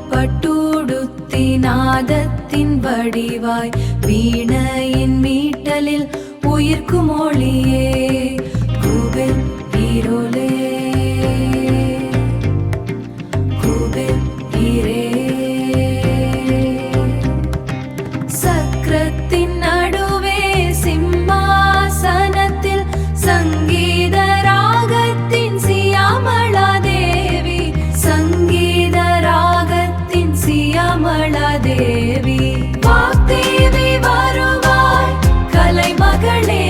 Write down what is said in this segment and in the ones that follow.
நீலப்பட்டுடுத்தி நாதத்தின் வடிவாய் வீணையின் மீட்டலில் உயிர்க்கும் ஒளியே கூவில் ஈரோலே கூவில் ஈரே சக்கரத்தின் நடுவே சிம்மாசனத்தில் சங்கீத ராகத்தின் சியாமளா தேவி சங்கீத ராகத்தின் சியாமளா தேவி வாக்தேவி வருவாய் கலைமகளே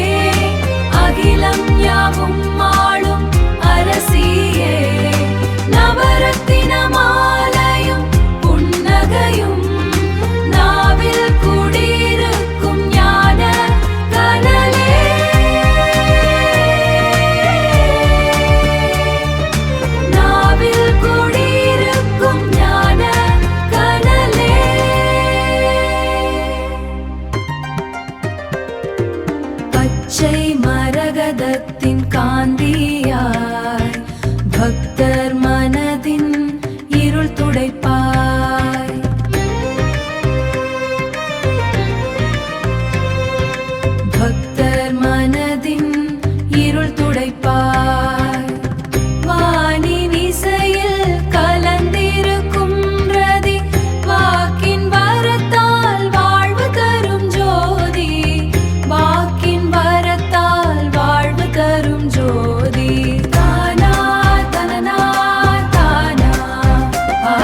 அகிலம் யாவும் ஆளும் அரசியே நவரத்தின மாலையும் புன்னகையும் நாவில் குடியிருக்கும் ஞான கனலே நாவில் குடியிருக்கும் ஞான கனலே பச்சை மரகதத்தின் காந்தியாய் பக்தர் மனதின் இருள் துடைப்பாய் பக்தர் மனதின் இருள் துடைப்பாய் வானின் இசையில் கலந்திருக்கும் ரதி வாக்கின் வரத்தால் வாழ்வு தரும் ஜோதி வாக்கின் வரத்தால் வாழ்வு தரும் ஜோதி தானா தனனா தானா ஆ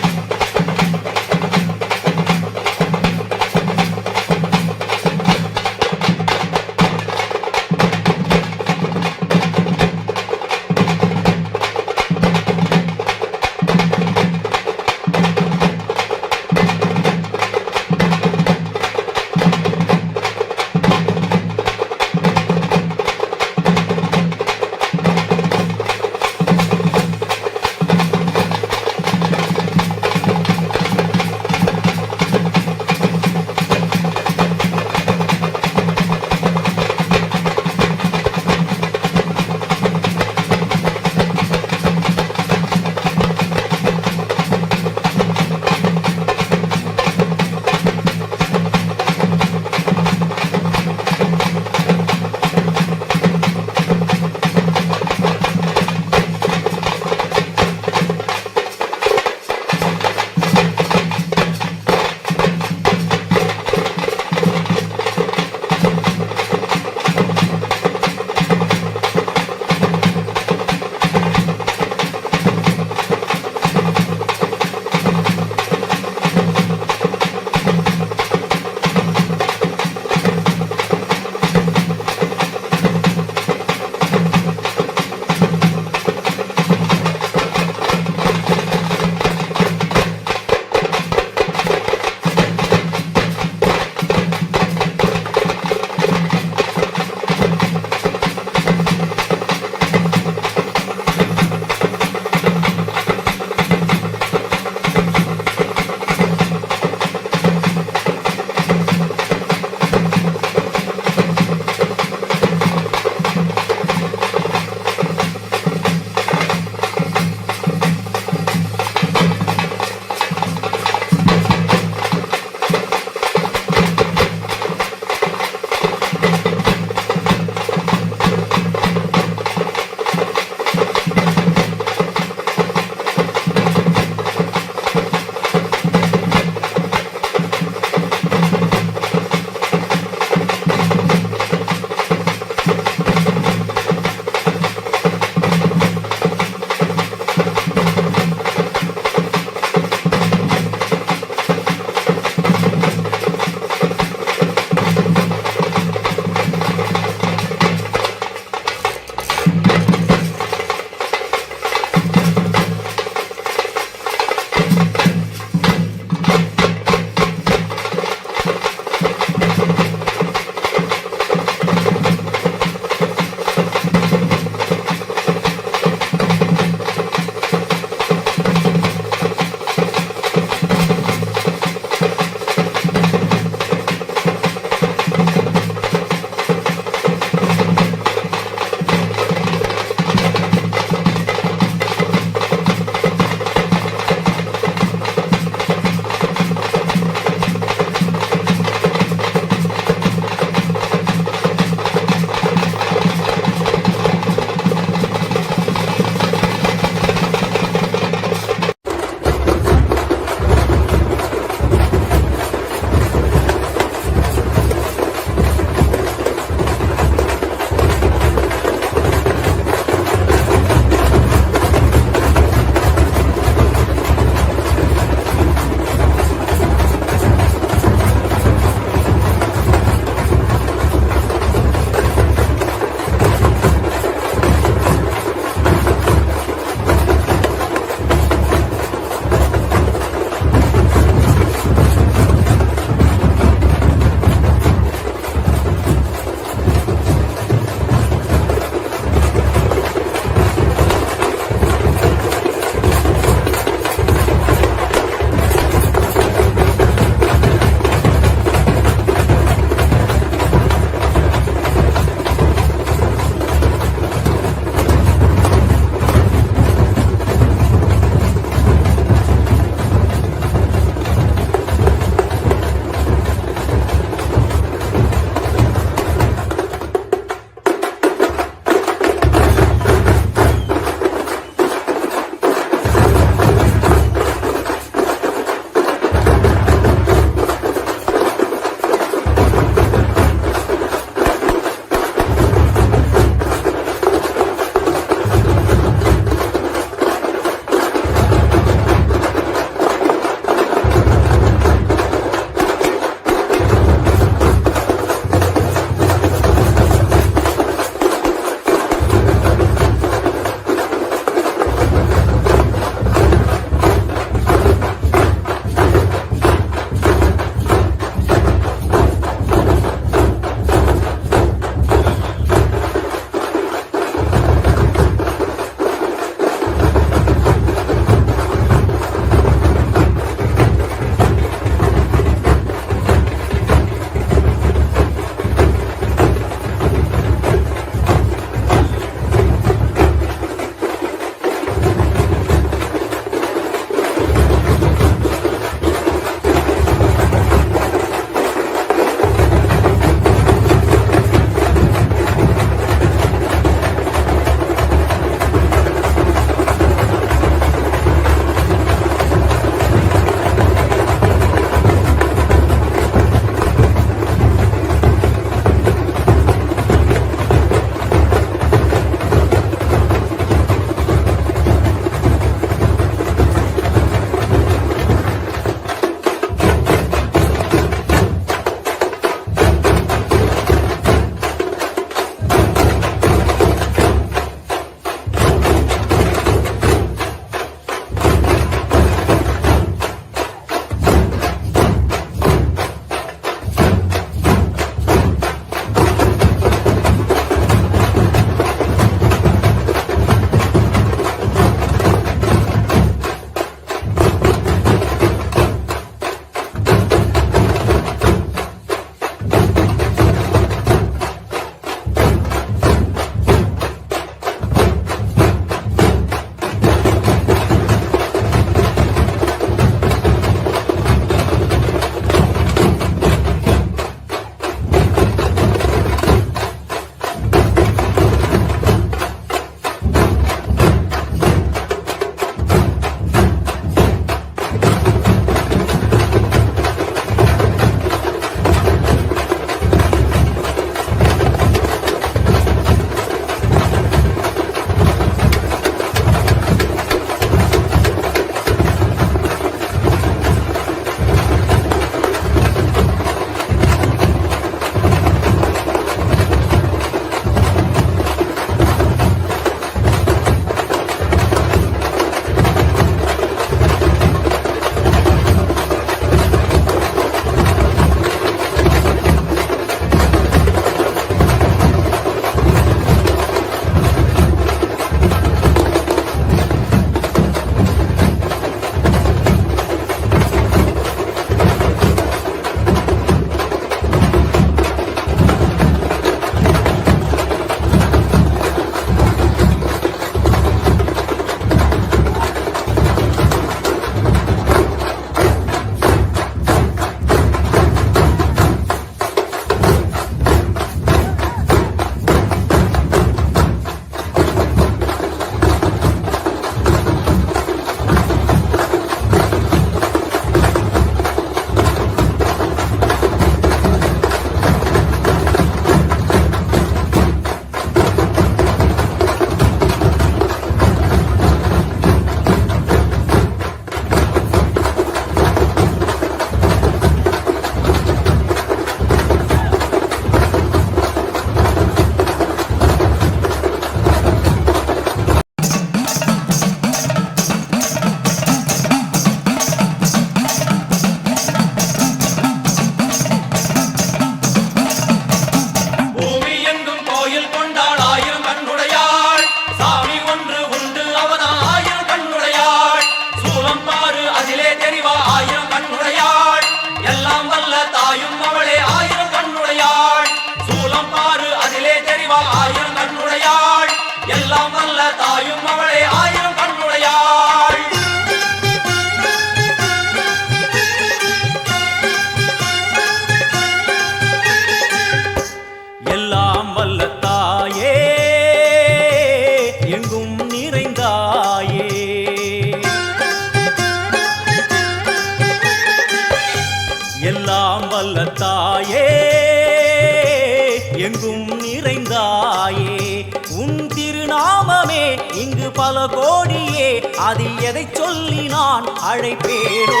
இங்கு பல கோடியே, அதில் எதை சொல்லி நான் அழைப்பேனோ?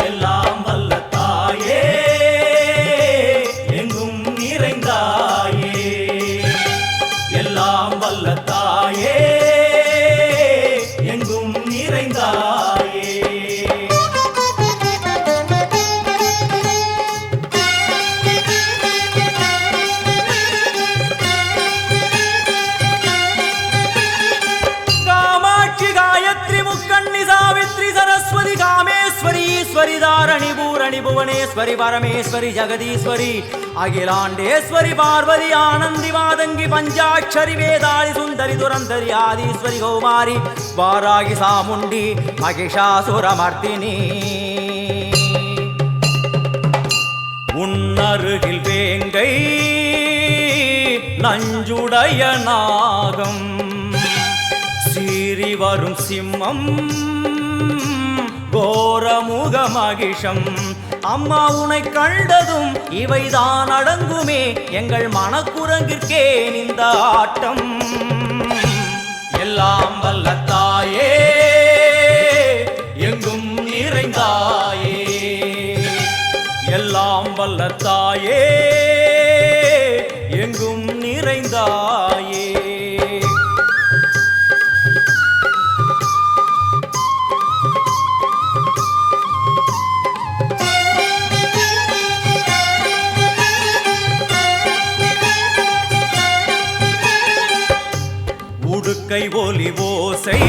எல்லாம் வல்ல தாயே, எங்கும் நிறைந்தாயே, எல்லாம் வல்ல தாயே, எங்கும் நிறைந்தாயே. தாரணி பூரணி புவனேஸ்வரி பரமேஸ்வரி ஜெகதீஸ்வரி அகிலாண்டேஸ்வரி பார்வதி ஆனந்தி மாதங்கி பஞ்சாட்சரி வேதாளி சுந்தரி துரந்தரி ஆதீஸ்வரி கௌமாரி வாராகி சாமுண்டி மகிஷாசுரமர்த்தினி. உன்னருகில் வேங்கை நஞ்சுடைய நாகம், சீறி வரும் சிம்மம் கோரமுக மகிஷம். அம்மா உனை கண்டதும் இவைதான் அடங்குமே, எங்கள் மனக்குரங்கிற்கே இந்த ஆட்டம். எல்லாம் வல்ல தாயே, எங்கும் நிறைந்தாயே, எல்லாம் வல்ல தாயே, எங்கும் நிறைந்தாயே. உடுக்கை ஒலி ஓசை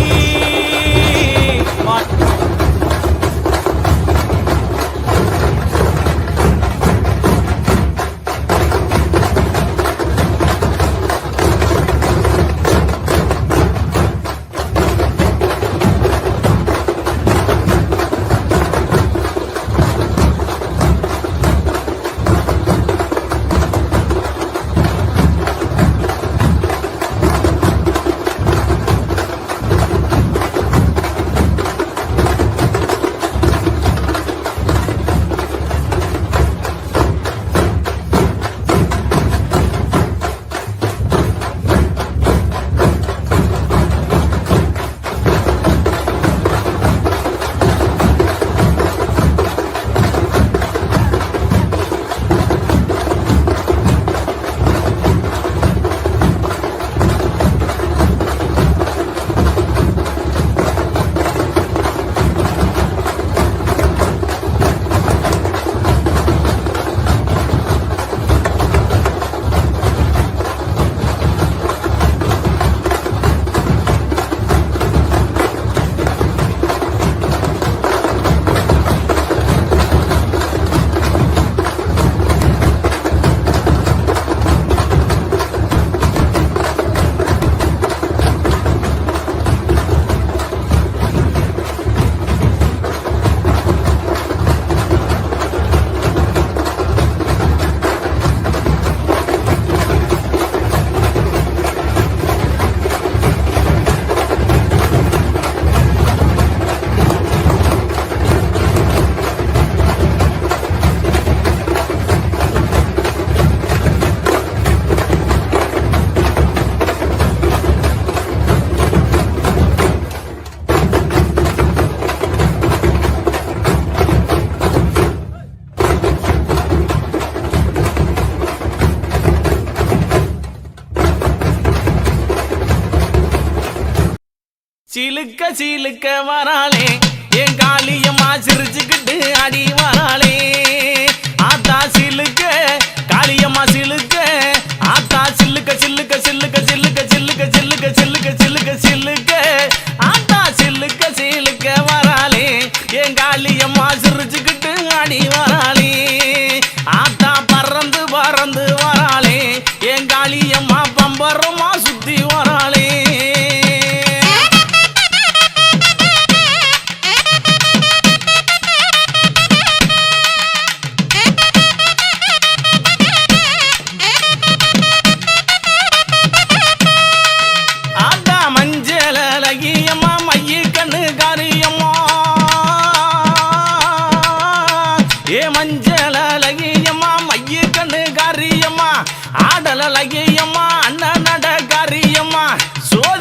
சிலுக்க சிலுக்க வராளே, என் காளியம்மா சிரிச்சுக்கிட்டு அடி வராளே. ஆத்தா சிலுக்க காளியம்மா சிலுக்க, ஆத்தா சில்லுக்க சில்லுக்க சில்லுக்க சில்லுக்க சில்லுக்க சில்லுக்க சில்லுக்க சில்லுக்க சில்லுக்க, ஆத்தா சில்லுக்க சிலுக்க வராளே, என் காளியம்மா சிரிச்சுக்கிட்டு அடி வராளே. ஆத்தா பறந்து பறந்து வராளே, என் காளியம்மா பம்பரமா சுத்தி வராளே. ஆடலையம்மா அண்ணன் நட காரியம்மா, சோதி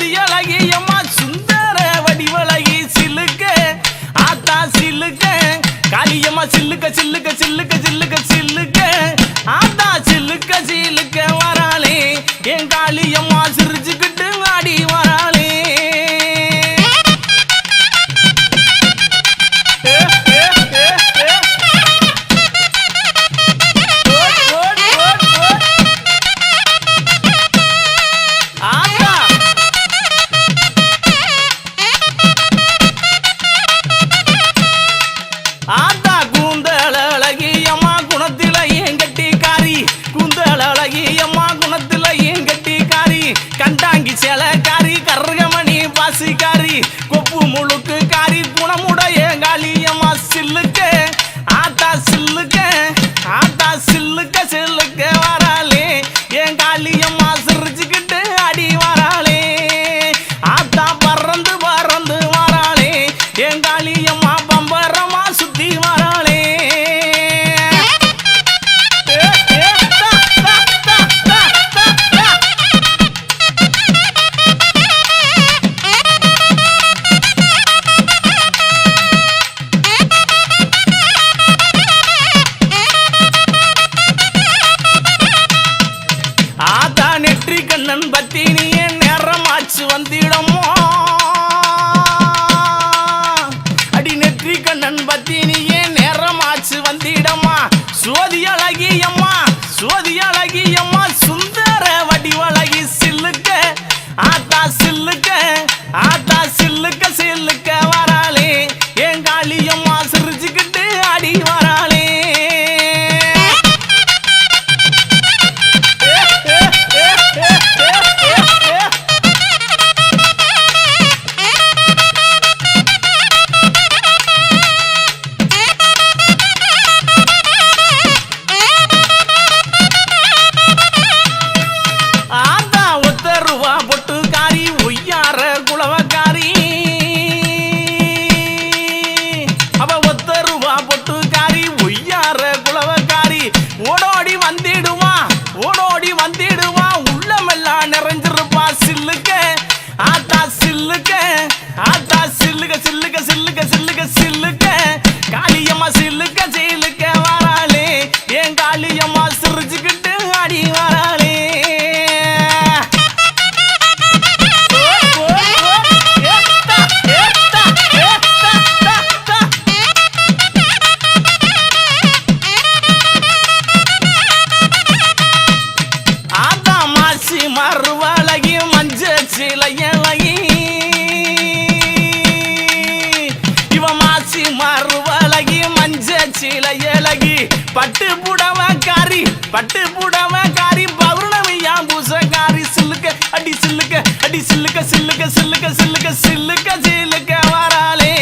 பட்டு புடவக்காரி பட்டு புடவக்காரி பௌர்ணமியா பூசக்காரி சில்லுக்க அடி சில்லுக்க அடி சில்லுக்க சில்லுக்க சில்லுக்க சில்லுக்க சில்லுக்க சில்லுக்க வராளே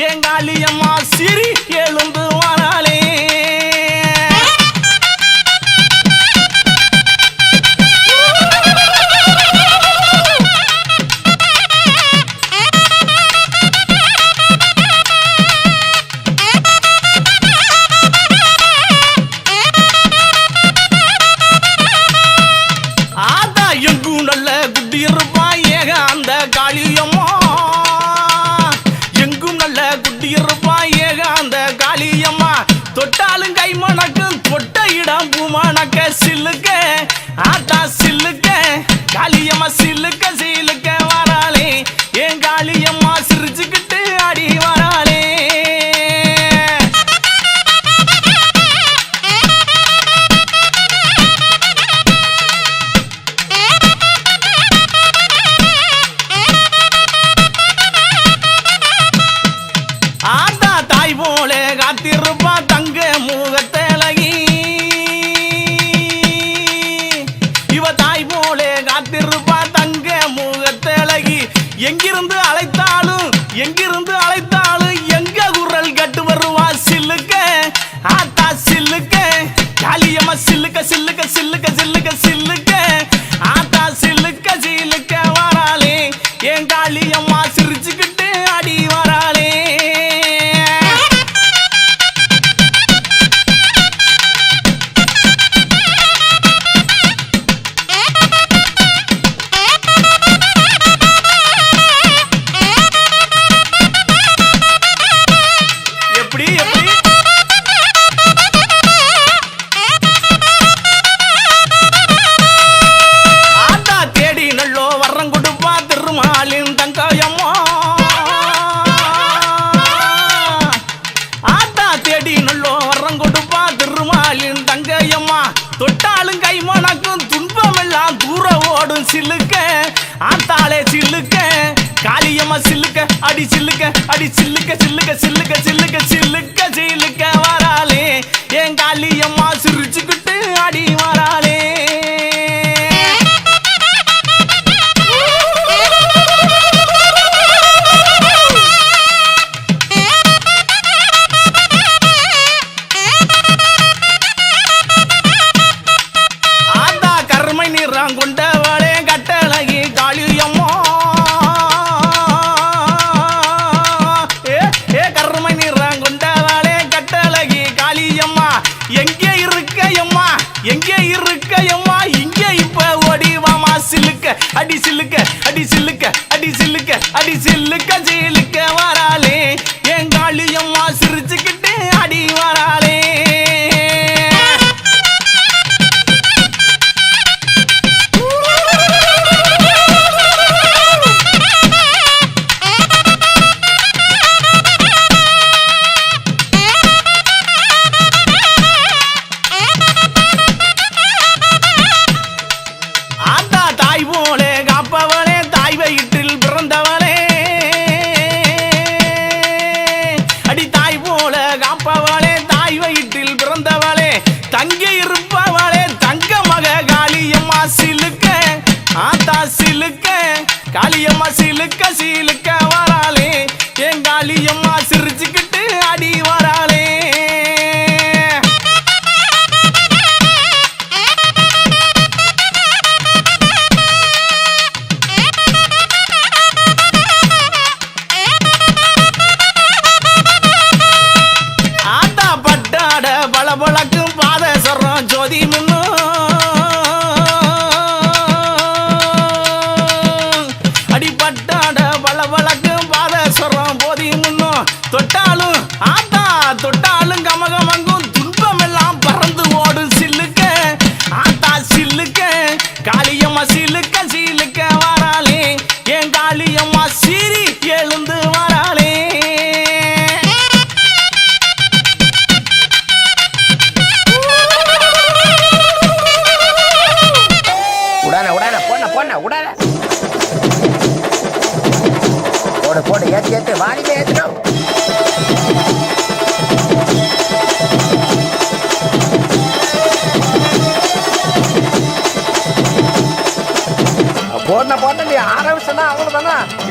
எங்காளியம்மா சிரி எழுந்து வராளே எங்கும் நல்ல குட்டி இருப்பா ஏக அந்த காளியம்மா எங்கும் நல்ல குட்டி இருப்பா ஏக அந்த காளியம்மா தொட்டாலும் கை மணக்கும் தொட்ட இடம் பூமணக்க சில்லுக்க ஆத்தா சில்லுக்க காளியம்மா சில்லுக்க சில்லுக்க வராளே என் காளியம்மா சிரிச்சுக்கிட்டு அடி வராளே போல காத்திருப்பா தங்க முகத்தழகி இவ தாய் போல காத்திருப்பா தங்க முகத்தழகி எங்கிருந்து அழைத்தாலும் எங்க குரல் கட்டு வருவா சில்லுக்க ஆத்தா சில்லுக்க காளியம்மா சில்லுக்க சில்லுக்க சில்லுக்க சில்லுக்க சில்லுக்க ஆத்தா சில்லுக்க சில்லுக்க வராளே என் காளியம்மா சிரிச்சுக்கிட்டு அடி வராளே தொட்டாலும் கை மணக்கும் துன்பம் எல்லாம் தூர ஓடும் சில்லுக்க ஆத்தாளே சில்லுக்க காளியம்மா சில்லுக்க அடி சில்லுக்க அடி சில்லுக்க சில்லுக்க சில்லுக்க சில்லுக்க சில்லுக்க சில்லுக்க வராளே என் காளியம்மா சிரிச்சுக்கிட்டு அடி வராளே கொண்டவளே கட்டழகி காளியம்மா கருமை நிறம் கொண்டவளே கட்டழகி காளியம்மா எங்கே இருக்கையம்மா எங்கே இருக்கையம்மா இங்கே இப்ப ஓடிவாமா சில்லுக்க அடி சில்லுக்க அடி சில்லுக்க அடி சில்லுக்க அடி சில்லுக்க சில்லுக்க வராளே என் காளியம்மா சிரிச்சுக்கிட்டு அடி வராளே தாய் போலே காப்பவளே தாய் வயிற்றில் பிறந்தவளே அடி தாய் போல காப்பவளே தாய் வயிற்றில் பிறந்தவளே தங்க இருப்பவளே தங்க மக காளியம்மா சிலுக்க ஆத்தா சிலுக்க காளியம்மா சிலுக்க சிலுக்க வராளே என் காளியம்மா சிரிச்சுக்கிட்டு அடி வராளே பழக்கும் பாத சொல்றோம் ஜோதி முன்னு அடிப்பட்டாட பழக்கும் பாத சொல்றோம் போதி முன்னும் தொட்ட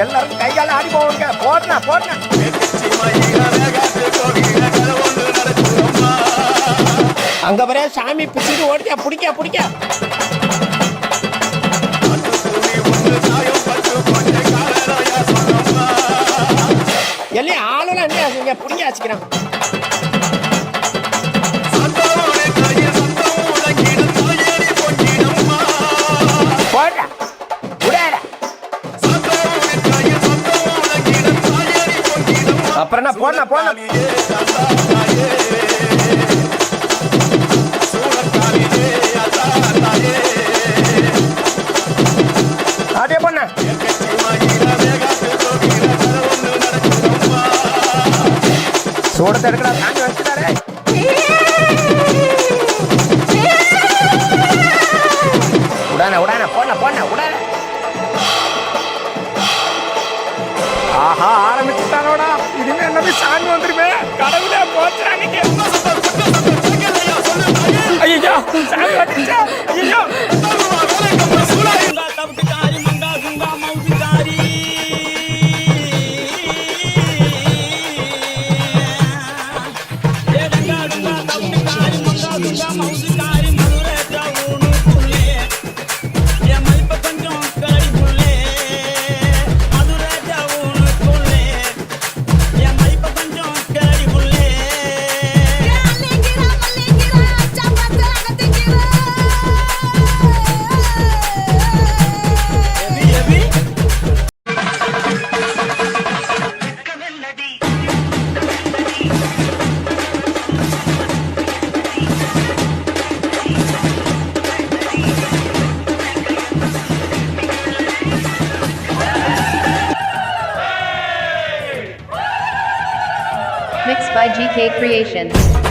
எல்லாரும் கைகால ஆடி போவாங்க. போடுனா போடுனா. அங்க வர சாமி பிடிச்சிட்டு ஓடியா பிடிக்க பிடிக்க. எல்லாம் ஆளுலாம் என்ன பிடிக்க வச்சுக்கிறான். போடுறா விடாத. அப்புறம் என்ன போடணும் போடணும். அப்படியே பண்ண சூடத்தை எடுக்கடா தாண்டி வச்சுட்டாரே. உடான உடான போன போன உடான. ஆஹா ஆரம்பிச்சுட்டானோடா. இனிமே என்ன சாமி வந்துருமே. கடவுளே போச்சுறாங்க. ஐயோ சாமி வந்துச்சா. ஐயோ Mixed by GK Creations.